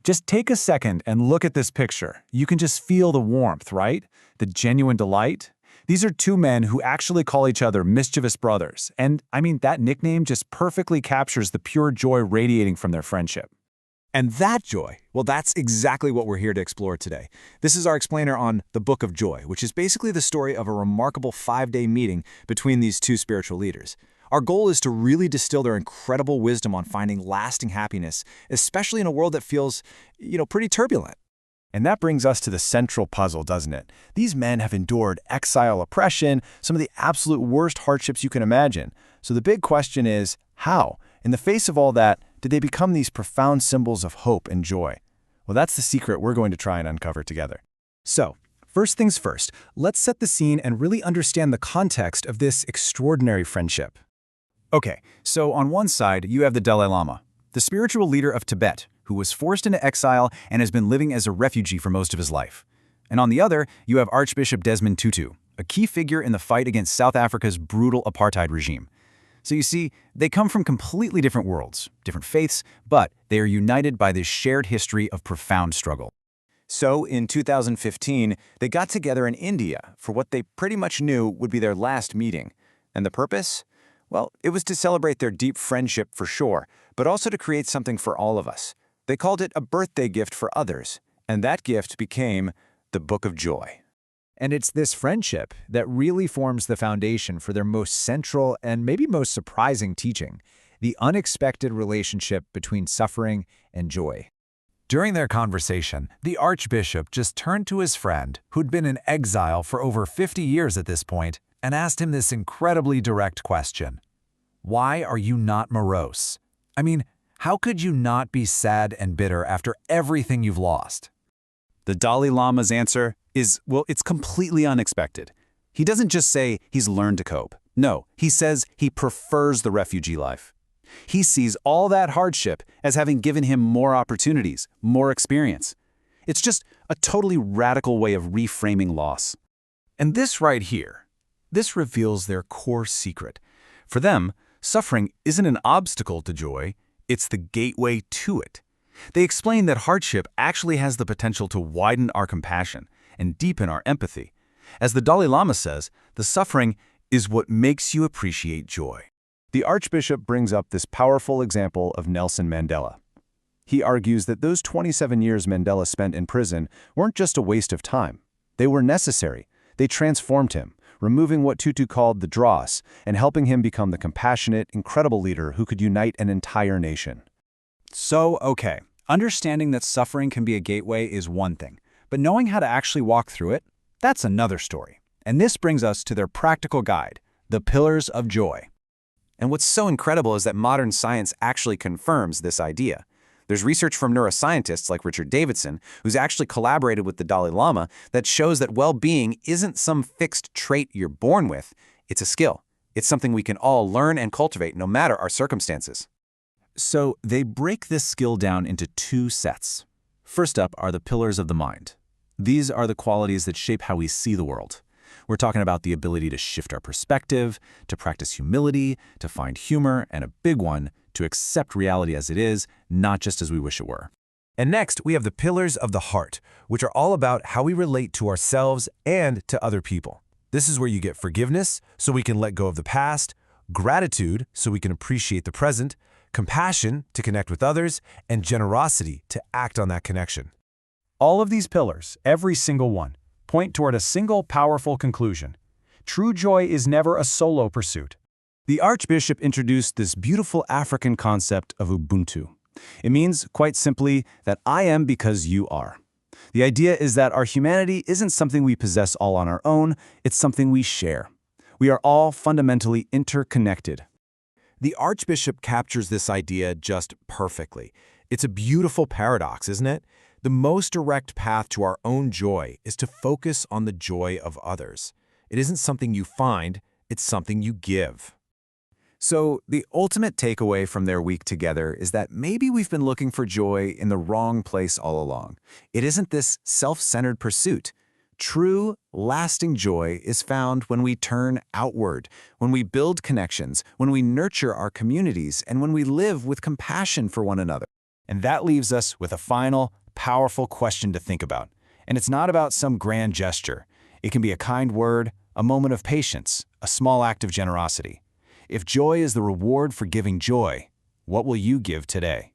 Just take a second and look at this picture. You can just feel the warmth, right? The genuine delight. These are two men who actually call each other mischievous brothers. And I mean, that nickname just perfectly captures the pure joy radiating from their friendship. And that joy, well, that's exactly what we're here to explore today. This is our explainer on the Book of Joy, which is basically the story of a remarkable 5-day meeting between these two spiritual leaders. Our goal is to really distill their incredible wisdom on finding lasting happiness, especially in a world that feels, pretty turbulent. And that brings us to the central puzzle, doesn't it? These men have endured exile, oppression, some of the absolute worst hardships you can imagine. So the big question is, how? In the face of all that, did they become these profound symbols of hope and joy? Well, that's the secret we're going to try and uncover together. So, first things first, let's set the scene and really understand the context of this extraordinary friendship. Okay, so on one side, you have the Dalai Lama, the spiritual leader of Tibet, who was forced into exile and has been living as a refugee for most of his life. And on the other, you have Archbishop Desmond Tutu, a key figure in the fight against South Africa's brutal apartheid regime. So you see, they come from completely different worlds, different faiths, but they are united by this shared history of profound struggle. So in 2015, they got together in India for what they pretty much knew would be their last meeting. And the purpose? Well, it was to celebrate their deep friendship for sure, but also to create something for all of us. They called it a birthday gift for others, and that gift became the Book of Joy. And it's this friendship that really forms the foundation for their most central and maybe most surprising teaching, the unexpected relationship between suffering and joy. During their conversation, the Archbishop just turned to his friend, who'd been in exile for over 50 years at this point, and asked him this incredibly direct question. Why are you not morose? I mean, how could you not be sad and bitter after everything you've lost? The Dalai Lama's answer is, well, it's completely unexpected. He doesn't just say he's learned to cope. No, he says he prefers the refugee life. He sees all that hardship as having given him more opportunities, more experience. It's just a totally radical way of reframing loss. And this right here, this reveals their core secret. For them, suffering isn't an obstacle to joy, it's the gateway to it. They explain that hardship actually has the potential to widen our compassion and deepen our empathy. As the Dalai Lama says, the suffering is what makes you appreciate joy. The Archbishop brings up this powerful example of Nelson Mandela. He argues that those 27 years Mandela spent in prison weren't just a waste of time. They were necessary. They transformed him, removing what Tutu called the dross and helping him become the compassionate, incredible leader who could unite an entire nation. So, okay, understanding that suffering can be a gateway is one thing, but knowing how to actually walk through it, that's another story. And this brings us to their practical guide, the Pillars of Joy. And what's so incredible is that modern science actually confirms this idea. There's research from neuroscientists like Richard Davidson, who's actually collaborated with the Dalai Lama, that shows that well-being isn't some fixed trait you're born with, it's a skill. It's something we can all learn and cultivate no matter our circumstances. So they break this skill down into 2 sets. First up are the pillars of the mind. These are the qualities that shape how we see the world. We're talking about the ability to shift our perspective, to practice humility, to find humor, and a big one, to accept reality as it is, not just as we wish it were. And next, we have the pillars of the heart, which are all about how we relate to ourselves and to other people. This is where you get forgiveness, so we can let go of the past, gratitude, so we can appreciate the present, compassion to connect with others, and generosity to act on that connection. All of these pillars, every single one, point toward a single powerful conclusion. True joy is never a solo pursuit. The Archbishop introduced this beautiful African concept of Ubuntu. It means, quite simply, that I am because you are. The idea is that our humanity isn't something we possess all on our own, it's something we share. We are all fundamentally interconnected. The Archbishop captures this idea just perfectly. It's a beautiful paradox, isn't it? The most direct path to our own joy is to focus on the joy of others. It isn't something you find, it's something you give. So the ultimate takeaway from their week together is that maybe we've been looking for joy in the wrong place all along. It isn't this self-centered pursuit. True, lasting joy is found when we turn outward, when we build connections, when we nurture our communities, and when we live with compassion for one another. And that leaves us with a final, powerful question to think about. And it's not about some grand gesture. It can be a kind word, a moment of patience, a small act of generosity. If joy is the reward for giving joy, what will you give today?